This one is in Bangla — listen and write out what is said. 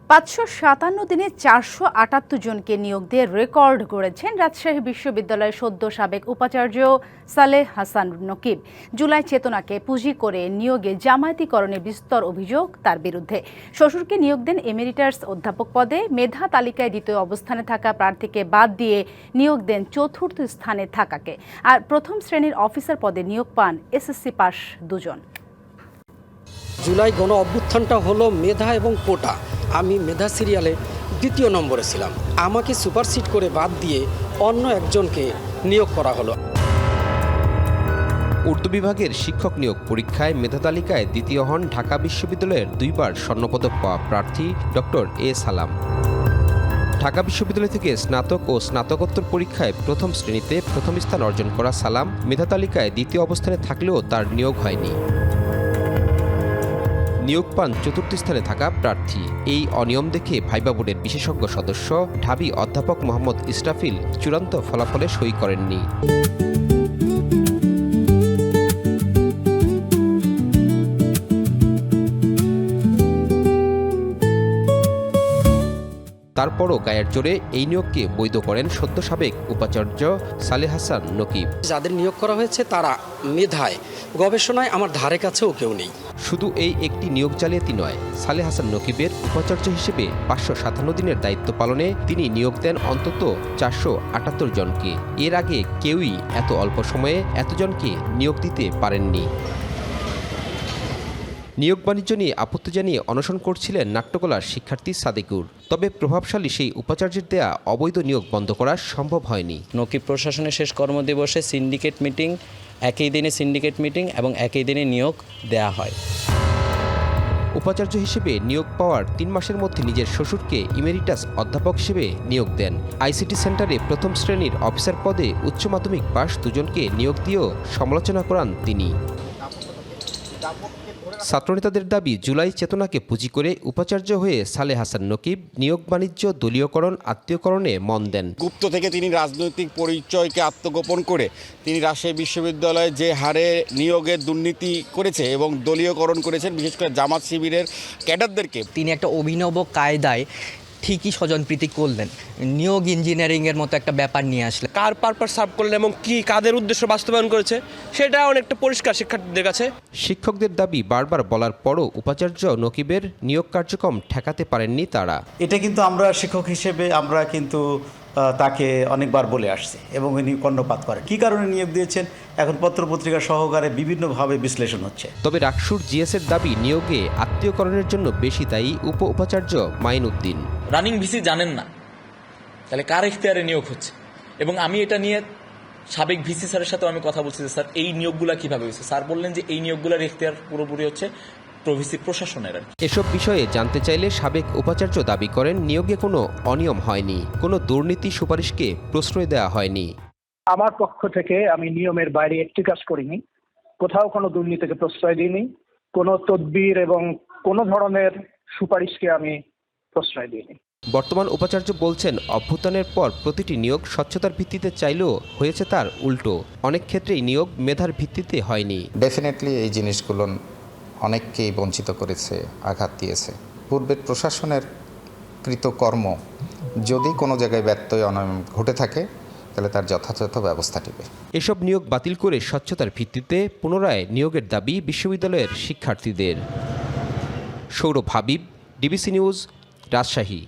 557 দিনে 478 জনকে নিয়োগ দিয়ে রেকর্ড গড়েছেন রাজশাহী বিশ্ববিদ্যালয়ের সদ্য সাবেক উপাচার্য সালেহ হাসান নকিব। জুলাই চেতনাকে পুঁজি করে নিয়োগে জামায়াতিকরণের বিস্তর অভিযোগ তার বিরুদ্ধে। শ্বশুরকে নিয়োগ দেন এমেরিটাস অধ্যাপক পদে। মেধা তালিকায় দ্বিতীয় অবস্থানে থাকা প্রার্থীকে বাদ দিয়ে নিয়োগ দেন চতুর্থ স্থানে থাকাকে। আর প্রথম শ্রেণীর অফিসার পদে নিয়োগ পান এসএসসি পাস দুজন। জুলাই গণ অভ্যুত্থানটা হলো মেধা এবং কোটা। আমি মেধা সিরিয়ালে দ্বিতীয় নম্বরে ছিলাম, আমাকে সুপারসিড করে বাদ দিয়ে অন্য একজনকে নিয়োগ করা হলো। উর্দু বিভাগের শিক্ষক নিয়োগ পরীক্ষায় মেধা তালিকায় দ্বিতীয় হন ঢাকা বিশ্ববিদ্যালয়ের 2 বার স্বর্ণপদক পাওয়া প্রার্থী ডক্টর এ সালাম। ঢাকা বিশ্ববিদ্যালয় থেকে স্নাতক ও স্নাতকোত্তর পরীক্ষায় প্রথম শ্রেণীতে প্রথম স্থান অর্জন করা সালাম মেধা তালিকায় দ্বিতীয় অবস্থানে থাকলেও তার নিয়োগ হয়নি। নিয়োগ পান চতুর্থ স্থানে থাকা প্রার্থী। এই অনিয়ম দেখে ভাইবা বোর্ডের বিশেষজ্ঞ সদস্য ঢাবি অধ্যাপক মোহাম্মদ ইসরাফিল চূড়ান্ত ফলাফলে সই করেননি। তারপরও গায়ের জোরে এই নিয়োগকে বৈধ করেন সদ্য সাবেক উপাচার্য সালেহ হাসান নকিব। যাদের নিয়োগ করা হয়েছে তারা মেধায়, গবেষণায় আমার ধারে কাছেও কেউ নেই। শুধু এই একটি নিয়োগ জালিয়াতি নয়, সালেহ হাসান নকিবের উপাচার্য হিসেবে 557 দিনের দায়িত্ব পালনে তিনি নিয়োগ দেন অন্তত 478 জনকে। এর আগে কেউই এত অল্প সময়ে এতজনকে নিয়োগ দিতে পারেননি। নিয়োগ বাণিজ্য নিয়ে আপত্তি জানিয়ে অনশন করছিলেন নাট্যকলার শিক্ষার্থী সাদেকুর। তবে প্রভাবশালী সেই উপাচার্যের দেয়া অবৈধ নিয়োগ বন্ধ করা সম্ভব হয়নি। নকিব প্রশাসনের শেষ কর্মদিবসে সিন্ডিকেট মিটিং, একই দিনে সিন্ডিকেট মিটিং এবং একই দিনে নিয়োগ দেয়া হয়। উপাচার্য হিসেবে নিয়োগ পাওয়ার 3 মাসের মধ্যে নিজের শ্বশুরকে ইমেরিটাস অধ্যাপক হিসেবে নিয়োগ দেন। আইসিটি সেন্টারে প্রথম শ্রেণীর অফিসার পদে উচ্চ মাধ্যমিক পাশ দুজনকে নিয়োগ দিয়েও সমালোচনা করান তিনি। ছাত্রনেতাদের দাবি, জুলাই চেতনাকে পুঁজি করে উপাচার্য হয়ে সালেহ হাসান নকিব নিয়োগ বাণিজ্য, দলীয়করণ, আত্মীয়করণে মন দেন। গুপ্ত থেকে তিনি রাজনৈতিক পরিচয়কে আত্মগোপন করে তিনি রাজশাহী বিশ্ববিদ্যালয়ে যে হারে নিয়োগের দুর্নীতি করেছে এবং দলীয়করণ করেছেন, বিশেষ করে জামাত শিবিরের ক্যাডারদেরকে। তিনি একটা অভিনব কায়দায় ঠিকই স্বজনপ্রীতি করলেন, নিয়োগ ইঞ্জিনিয়ারিংয়ের মতো একটা ব্যাপার নিয়ে আসলেন। কার পারপাস সার্ভ করলেন এবং কি কাদের উদ্দেশ্য বাস্তবায়ন করেছে সেটা অনেকটা পরিষ্কার শিক্ষার্থীদের কাছে। শিক্ষকদের দাবি, বারবার বলার পরও উপাচার্য নকিবের নিয়োগ কার্যক্রম ঠেকাতে পারেননি তারা। এটা কিন্তু আমরা শিক্ষক হিসেবে আমরা কিন্তু তাকে অনেকবার বলে আসছি এবং উনি কর্ণপাত করেন। কী কারণে নিয়োগ দিয়েছেন এখন পত্রপত্রিকা সহকারে বিভিন্নভাবে বিশ্লেষণ হচ্ছে। তবে রাকসুর জিএসের দাবি, নিয়োগে আত্মীয়করণের জন্য বেশি দায়ী উপাচার্য মাইনউদ্দিন। রানিং ভিসি জানেন না, তাহলে কার ইখতিয়ারে নিয়োগ হচ্ছে? এবং আমি এটা নিয়ে সাবেক ভিসি স্যারের সাথেও আমি কথা বলছি যে স্যার এই নিয়োগগুলা কিভাবে হয়েছে। স্যার বললেন যে এই নিয়োগগুলোর ইখতিয়ার পুরোপুরি হচ্ছে প্রভিসি প্রশাসনের। এসব বিষয়ে জানতে চাইলে সাবেক উপাচার্য দাবি করেন, নিয়োগে কোনো অনিয়ম হয়নি, কোনো দুর্নীতি সুপারিশকে প্রশ্রয় দেওয়া হয়নি। আমার পক্ষ থেকে আমি নিয়মের বাইরে একটি কাজ করিনি, কোথাও কোনো দুর্নীতিকে প্রশ্রয় দিইনি, কোনো তদবির এবং কোনো ধরনের সুপারিশকে আমি প্রশ্রয় দিইনি। বর্তমান উপাচার্য বলছেন, অভ্যুত্থানের পর প্রতিটি নিয়োগ স্বচ্ছতার ভিত্তিতে চাইলেও হয়েছে তার উল্টো। অনেক ক্ষেত্রেই নিয়োগ মেধার ভিত্তিতে হয়নি। ডেফিনেটলি এই জিনিসগুলো অনেককেই বঞ্চিত করেছে, আঘাত দিয়েছে। পূর্বের প্রশাসনের কৃতকর্ম যদি কোনো জায়গায় ব্যত্যয় অনিয়ম ঘটে থাকে তাহলে তার যথাযথ ব্যবস্থা নেবে। এসব নিয়োগ বাতিল করে স্বচ্ছতার ভিত্তিতে পুনরায় নিয়োগের দাবি বিশ্ববিদ্যালয়ের শিক্ষার্থীদের। Sourav Habib, DBC news, Rajshahi.